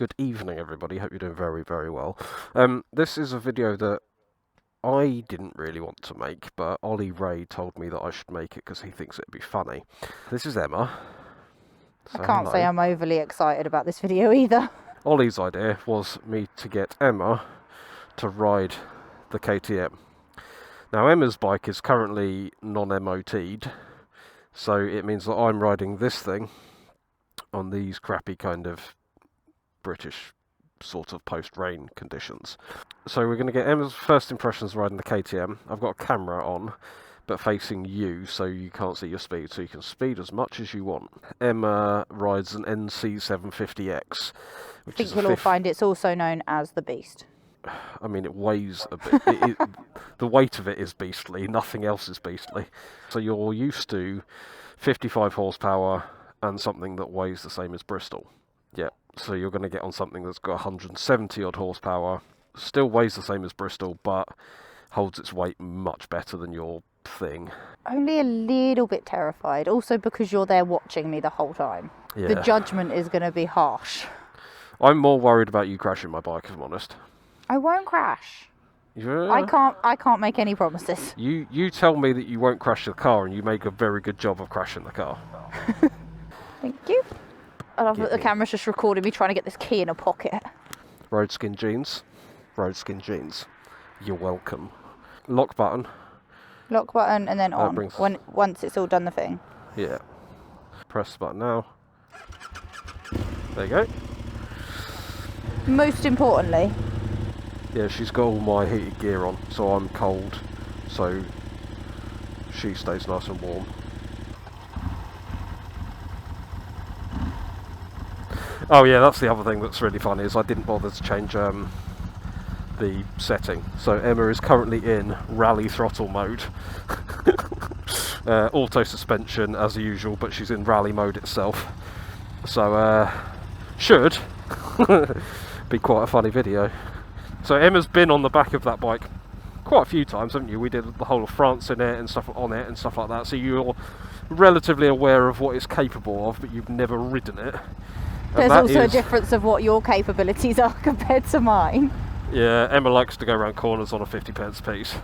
Good evening, everybody. Hope you're doing very, very well. This is a video that I didn't really want to make, but Ollie Ray told me that I should make it because he thinks it'd be funny. This is Emma. I can't say I'm overly excited about this video either. Ollie's idea was me to get Emma to ride the KTM. Now, Emma's bike is currently non-MOT'd, so it means that I'm riding this thing on these crappy kind of British sort of post-rain conditions. So we're going to get Emma's first impressions riding the KTM. I've got a camera on, but facing you, so you can't see your speed, so you can speed as much as you want. Emma rides an NC750X, which I think you'll all find it's also known as the Beast. I mean, it weighs a bit. The weight of it is beastly. Nothing else is beastly. So you're used to 55 horsepower and something that weighs the same as Bristol. Yeah. So you're going to get on something that's got 170 odd horsepower, still weighs the same as Bristol, but holds its weight much better than your thing. Only a little bit terrified, also because you're there watching me the whole time. Yeah. The judgment is going to be harsh. I'm more worried about you crashing my bike, if I'm honest. I won't crash. Yeah. I can't make any promises. You tell me that you won't crash the car, and you make a very good job of crashing the car. Thank you. I love that the camera's just recording me trying to get this key in a pocket. RoadSkin jeans. RoadSkin jeans. You're welcome. Lock button. Lock button and then on. Once it's all done the thing. Yeah. Press the button now. There you go. Most importantly. Yeah, she's got all my heated gear on, so I'm cold, so she stays nice and warm. Oh yeah, that's the other thing that's really funny, is I didn't bother to change the setting. So Emma is currently in rally throttle mode. Auto suspension as usual, but she's in rally mode itself. So should be quite a funny video. So Emma's been on the back of that bike quite a few times, haven't you? We did the whole of France in it and stuff on it and stuff like that. So you're relatively aware of what it's capable of, but you've never ridden it. There's also a difference of what your capabilities are compared to mine. Yeah, Emma likes to go around corners on a 50p piece.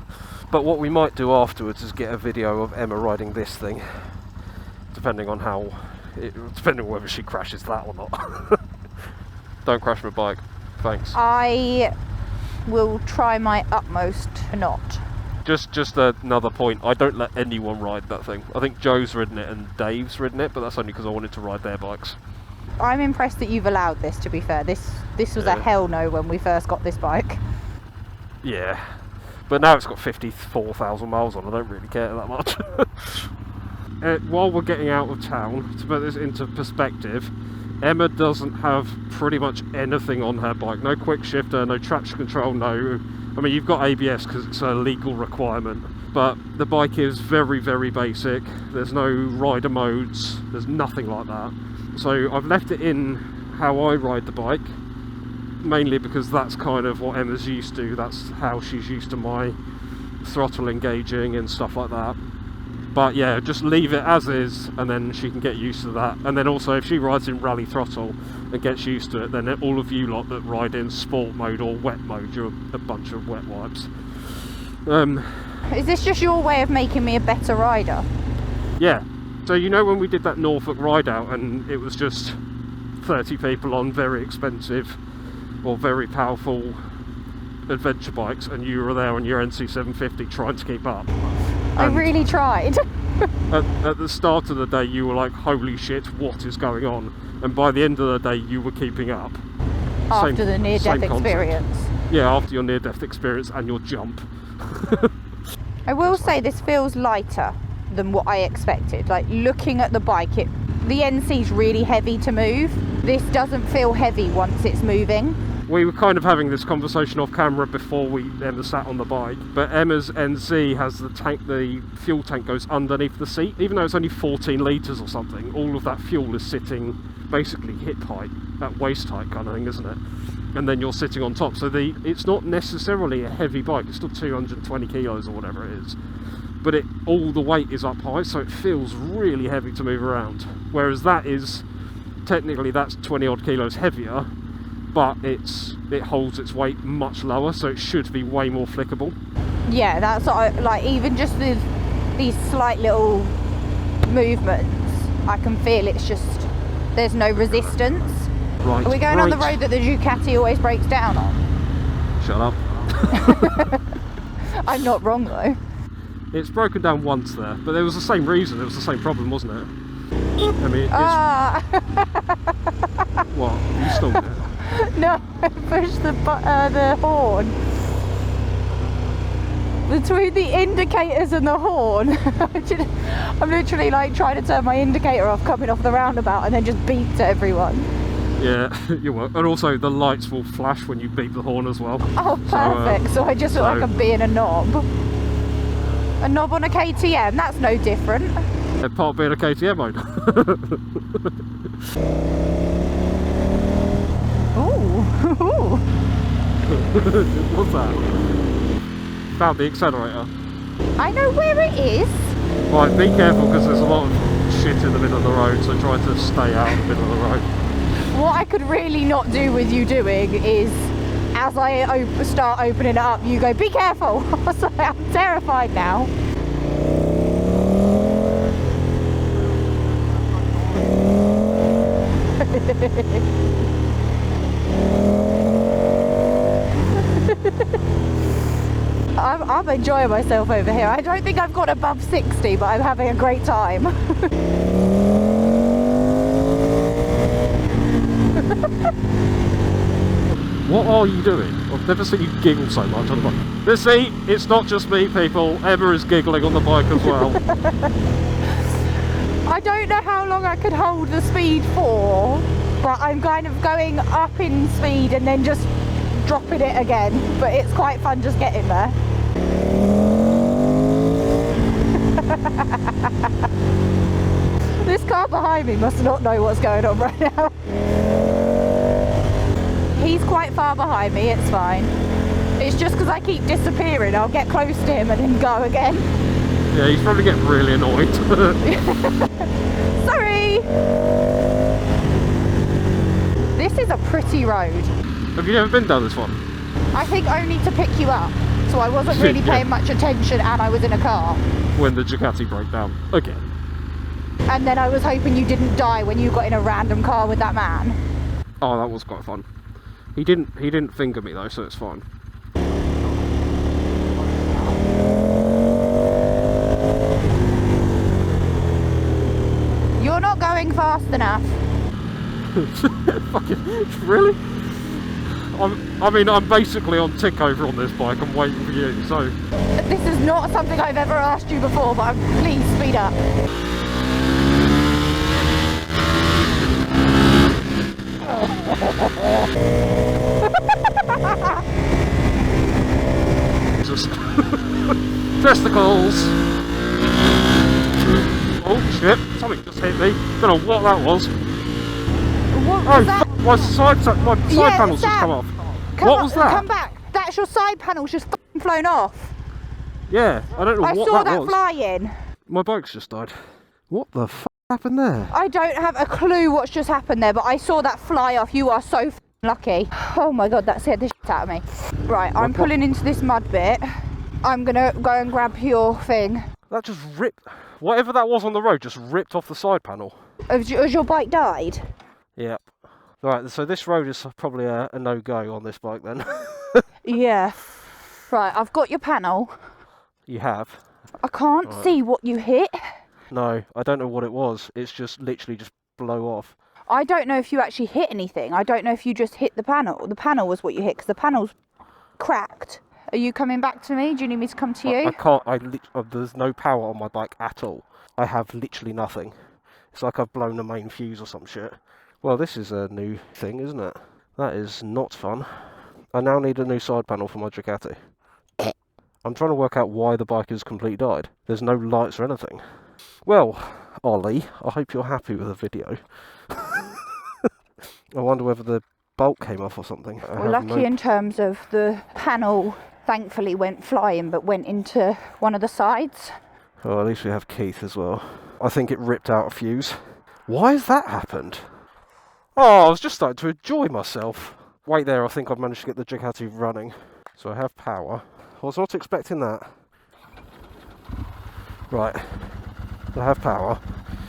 But what we might do afterwards is get a video of Emma riding this thing, depending on whether she crashes that or not. Don't crash my bike. Thanks. I will try my utmost not. Just another point, I don't let anyone ride that thing. I think Joe's ridden it and Dave's ridden it, but that's only because I wanted to ride their bikes. I'm impressed that you've allowed this, to be fair. This was a hell no when we first got this bike. Yeah, but now it's got 54,000 miles on, I don't really care that much. While we're getting out of town, to put this into perspective, Emma doesn't have pretty much anything on her bike. No quick shifter, no traction control, no... I mean, you've got ABS because it's a legal requirement, but the bike is very, very basic. There's no rider modes, there's nothing like that. So I've left it in how I ride the bike, mainly because that's kind of what Emma's used to. That's how she's used to my throttle engaging and stuff like that. But yeah, just leave it as is, and then she can get used to that. And then also, if she rides in rally throttle and gets used to it, then all of you lot that ride in sport mode or wet mode, you're a bunch of wet wipes. Is this just your way of making me a better rider? Yeah. So you know when we did that Norfolk ride out and it was just 30 people on very expensive or very powerful adventure bikes, and you were there on your NC750 trying to keep up? I really tried. at the start of the day you were like, holy shit, what is going on? And by the end of the day you were keeping up. After the near-death experience. Yeah, after your near-death experience and your jump. I will say this feels lighter than what I expected. Like, looking at the bike, the NC's really heavy to move. This doesn't feel heavy once it's moving. We were kind of having this conversation off camera before Emma sat on the bike, but Emma's NC has the fuel tank goes underneath the seat. Even though it's only 14 litres or something, all of that fuel is sitting basically hip height, at waist height kind of thing, isn't it? And then you're sitting on top, so it's not necessarily a heavy bike. It's still 220 kilos or whatever it is, but all the weight is up high, so it feels really heavy to move around. Whereas that is technically that's 20 odd kilos heavier, but it holds its weight much lower, so it should be way more flickable. Yeah, that's what I like. Even just these slight little movements, I can feel it's just there's no resistance. Right. Are we going on the road that the Ducati always breaks down on? Shut up. I'm not wrong though. It's broken down once there, but there was the same reason. It was the same problem, wasn't it? I mean, what? You stalled it? No, I pushed the horn. Between the indicators and the horn, I'm literally like trying to turn my indicator off coming off the roundabout and then just beep to everyone. Yeah, you will. And also the lights will flash when you beep the horn as well. Oh, perfect. So I just look like I'm being a knob. A knob on a KTM, that's no different. They're part of being a KTM mode. Ooh. What's that? Found the accelerator. I know where it is. Right, be careful because there's a lot of shit in the middle of the road, so try to stay out of the middle of the road. What I could really not do with you doing is, as I start opening it up, you go, be careful. So I'm terrified now. I'm enjoying myself over here. I don't think I've got above 60, but I'm having a great time. What are you doing? I've never seen you giggle so much on the bike. But see, it's not just me, people. Emma is giggling on the bike as well. I don't know how long I could hold the speed for, but I'm kind of going up in speed and then just dropping it again. But it's quite fun just getting there. This car behind me must not know what's going on right now. He's quite far behind me, it's fine. It's just because I keep disappearing. I'll get close to him and then go again. Yeah, he's probably getting really annoyed. Sorry! This is a pretty road. Have you ever been down this one? I think only to pick you up. So I wasn't really paying much attention and I was in a car. When the Ducati broke down again. And then I was hoping you didn't die when you got in a random car with that man. Oh, that was quite fun. He didn't finger me though, so it's fine. You're not going fast enough. Fucking really? I'm basically on tick over on this bike. I'm waiting for you. So this is not something I've ever asked you before, but please speed up. Jesus. Testicles. Oh shit! Something just hit me. Don't know what that was. What was that? My side panels just come off. What was that? Come back. That's your side panels just f***ing flown off. Yeah, I don't know what that was. I saw that flying. My bike's just died. What the f*** happened there? I don't have a clue what's just happened there, but I saw that fly off. You are so f***ing lucky. Oh my god, that scared the shit out of me. Right, I'm pulling into this mud bit. I'm gonna go and grab your thing. That just ripped. Whatever that was on the road just ripped off the side panel. Has your bike died? Yep. Right, so this road is probably a no-go on this bike then. Yeah. Right, I've got your panel. You have? I can't see what you hit. No, I don't know what it was. It's just literally just blow off. I don't know if you actually hit anything. I don't know if you just hit the panel. The panel was what you hit, because the panel's cracked. Are you coming back to me? Do you need me to come to you? I can't. There's no power on my bike at all. I have literally nothing. It's like I've blown the main fuse or some shit. Well, this is a new thing, isn't it? That is not fun. I now need a new side panel for my Ducati. I'm trying to work out why the bike has completely died. There's no lights or anything. Well, Ollie, I hope you're happy with the video. I wonder whether the bolt came off or something. We're lucky in terms of the panel thankfully went flying but went into one of the sides. Oh, at least we have Keith as well. I think it ripped out a fuse. Why has that happened? Oh, I was just starting to enjoy myself. Wait there, I think I've managed to get the Ducati running. So I have power. I was not expecting that. Right, I have power.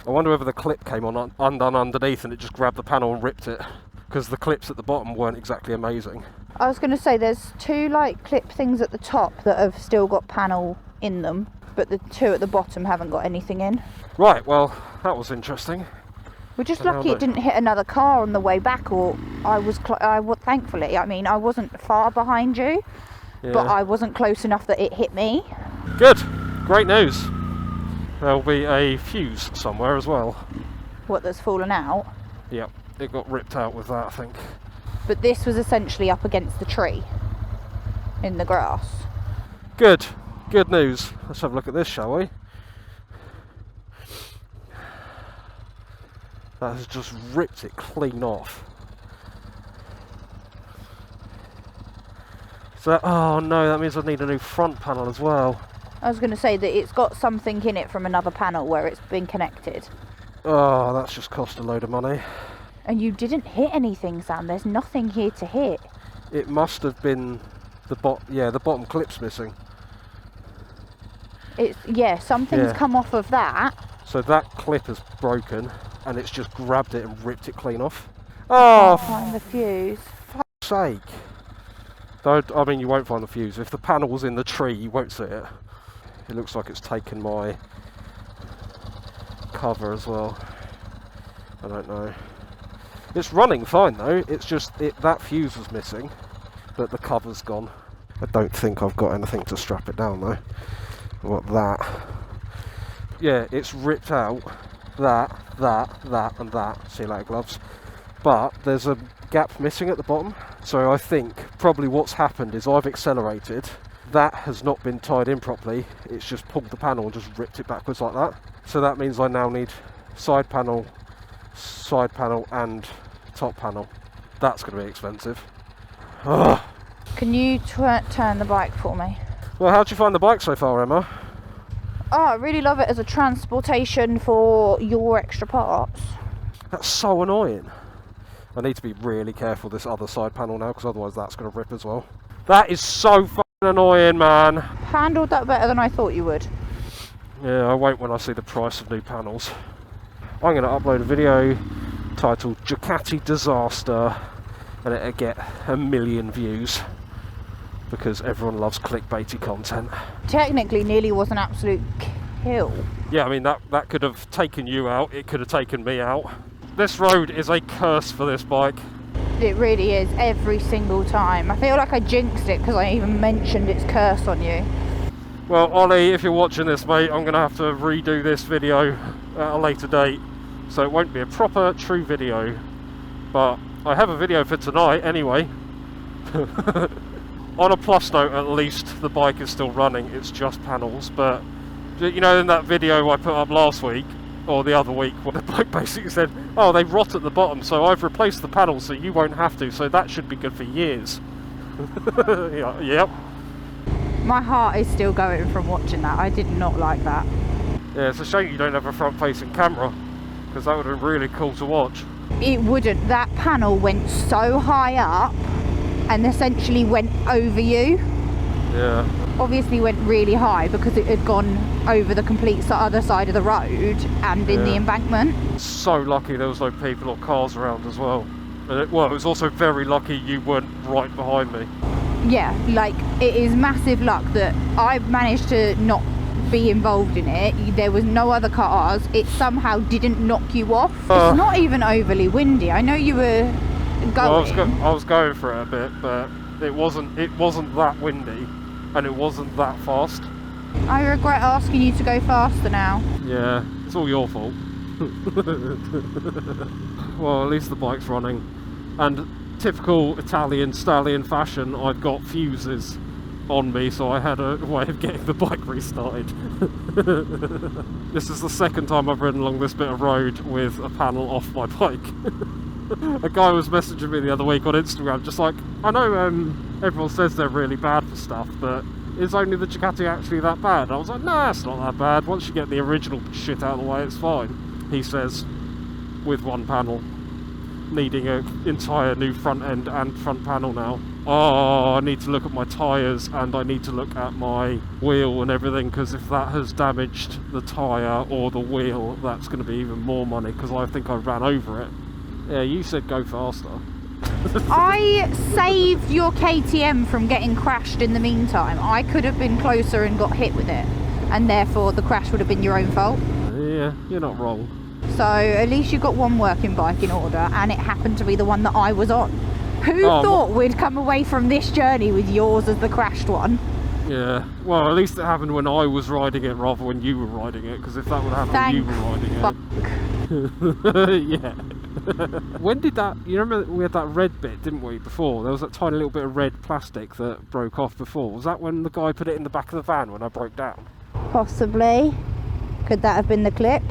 I wonder whether the clip came undone underneath and it just grabbed the panel and ripped it. Because the clips at the bottom weren't exactly amazing. I was going to say there's two like clip things at the top that have still got panel in them, but the two at the bottom haven't got anything in. Right, well, that was interesting. We're just lucky it didn't hit another car on the way back, or thankfully, I mean, I wasn't far behind you, but I wasn't close enough that it hit me. Good, great news. There'll be a fuse somewhere as well. What, that's fallen out? Yep, it got ripped out with that, I think. But this was essentially up against the tree in the grass. Good, good news. Let's have a look at this, shall we? That has just ripped it clean off. So, oh no, that means I need a new front panel as well. I was going to say that it's got something in it from another panel where it's been connected. Oh, that's just cost a load of money. And you didn't hit anything, Sam. There's nothing here to hit. It must have been the bottom clip's missing. Something's come off of that. So that clip is broken, and it's just grabbed it and ripped it clean off. Oh, Find the fuse. For fuck's sake! Though, I mean, you won't find the fuse. If the panel's in the tree, you won't see it. It looks like it's taken my cover as well. I don't know. It's running fine though. It's just that fuse was missing, but the cover's gone. I don't think I've got anything to strap it down though. What that? Yeah, it's ripped out that, and that. See you later, gloves. But there's a gap missing at the bottom. So I think probably what's happened is I've accelerated. That has not been tied in properly. It's just pulled the panel and just ripped it backwards like that. So that means I now need side panel, and top panel. That's going to be expensive. Ugh. Can you turn the bike for me? Well, how'd you find the bike so far, Emma? Oh, I really love it as a transportation for your extra parts. That's so annoying. I need to be really careful this other side panel now, because otherwise that's going to rip as well. That is so fucking annoying, man. Handled that better than I thought you would. Yeah, I won't when I see the price of new panels. I'm going to upload a video titled Ducati Disaster, and it'll get 1 million views because everyone loves clickbaity content. Technically nearly was an absolute kill. Yeah, I mean that could have taken you out, it could have taken me out. This road is a curse for this bike. It really is, every single time. I feel like I jinxed it because I even mentioned its curse on you. Well, Ollie, if you're watching this, mate, I'm going to have to redo this video at a later date, so it won't be a proper, true video. But I have a video for tonight anyway. On a plus note, at least the bike is still running, it's just panels. But, you know, in that video I put up last week, or the other week, where the bike basically said, oh, they rot at the bottom, so I've replaced the panels so you won't have to, so that should be good for years. Yeah, yep. My heart is still going from watching that. I did not like that. Yeah, it's a shame you don't have a front-facing camera, because that would have been really cool to watch. It wouldn't. That panel went so high up and essentially went over you. Yeah. Obviously went really high because it had gone over the complete other side of the road and in the embankment. So lucky there was no people or cars around as well. And it was also very lucky you weren't right behind me. Yeah, like, it is massive luck that I managed to not be involved in it. There was no other cars. It somehow didn't knock you off. It's not even overly windy. I know you were going. Well, I was going for it a bit, but it wasn't that windy, and it wasn't that fast. I regret asking you to go faster now. Yeah, it's all your fault. Well, at least the bike's running, and typical Italian stallion fashion, I've got fuses on me, so I had a way of getting the bike restarted. This is the second time I've ridden along this bit of road with a panel off my bike. A guy was messaging me the other week on Instagram, just like, I know everyone says they're really bad for stuff, but is only the Ducati actually that bad? And I was like, nah, it's not that bad. Once you get the original shit out of the way, it's fine. He says, with one panel. needing an entire new front end and front panel now. Oh, I need to look at my tyres and I need to look at my wheel and everything, because if that has damaged the tyre or the wheel, that's going to be even more money, because I think I ran over it. Yeah, you said go faster. I saved your KTM from getting crashed in the meantime. I could have been closer and got hit with it, and therefore the crash would have been your own fault. Yeah, you're not wrong. So at least you got one working bike in order, and it happened to be the one that I was on. Who thought we'd come away from this journey with yours as the crashed one? Yeah, well, at least it happened when I was riding it rather when you were riding it, because if that would happen when you were riding it... Yeah. When did that... You remember we had that red bit, didn't we, before? There was that tiny little bit of red plastic that broke off before. Was that when the guy put it in the back of the van when I broke down? Possibly. Could that have been the clip?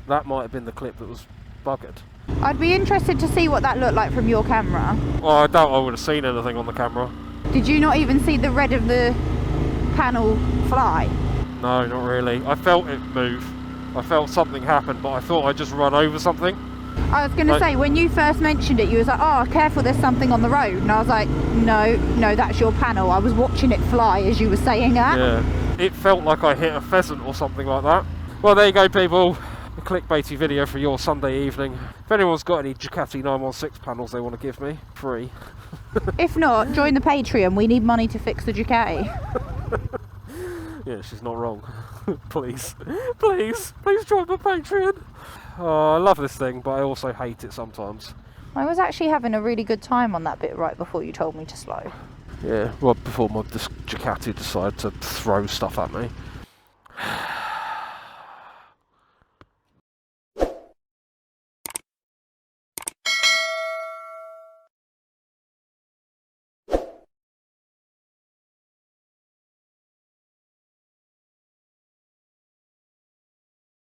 That might have been the clip that was buggered. I'd be interested to see what that looked like from your camera. Well, I doubt I would have seen anything on the camera. Did you not even see the red of the panel fly? No, not really. I felt it move. I felt something happen, but I thought I'd just run over something. I was going to say, when you first mentioned it, you was like, oh, careful, there's something on the road. And I was like, no, that's your panel. I was watching it fly as you were saying that. Yeah, it felt like I hit a pheasant or something like that. Well, there you go, people. A clickbaity video for your Sunday evening. If anyone's got any Ducati 916 panels they want to give me, free. If not, join the Patreon. We need money to fix the Ducati. Yeah, she's not wrong. Please join my Patreon. Oh, I love this thing, but I also hate it sometimes. I was actually having a really good time on that bit right before you told me to slow. Yeah, well, before my Ducati decided to throw stuff at me.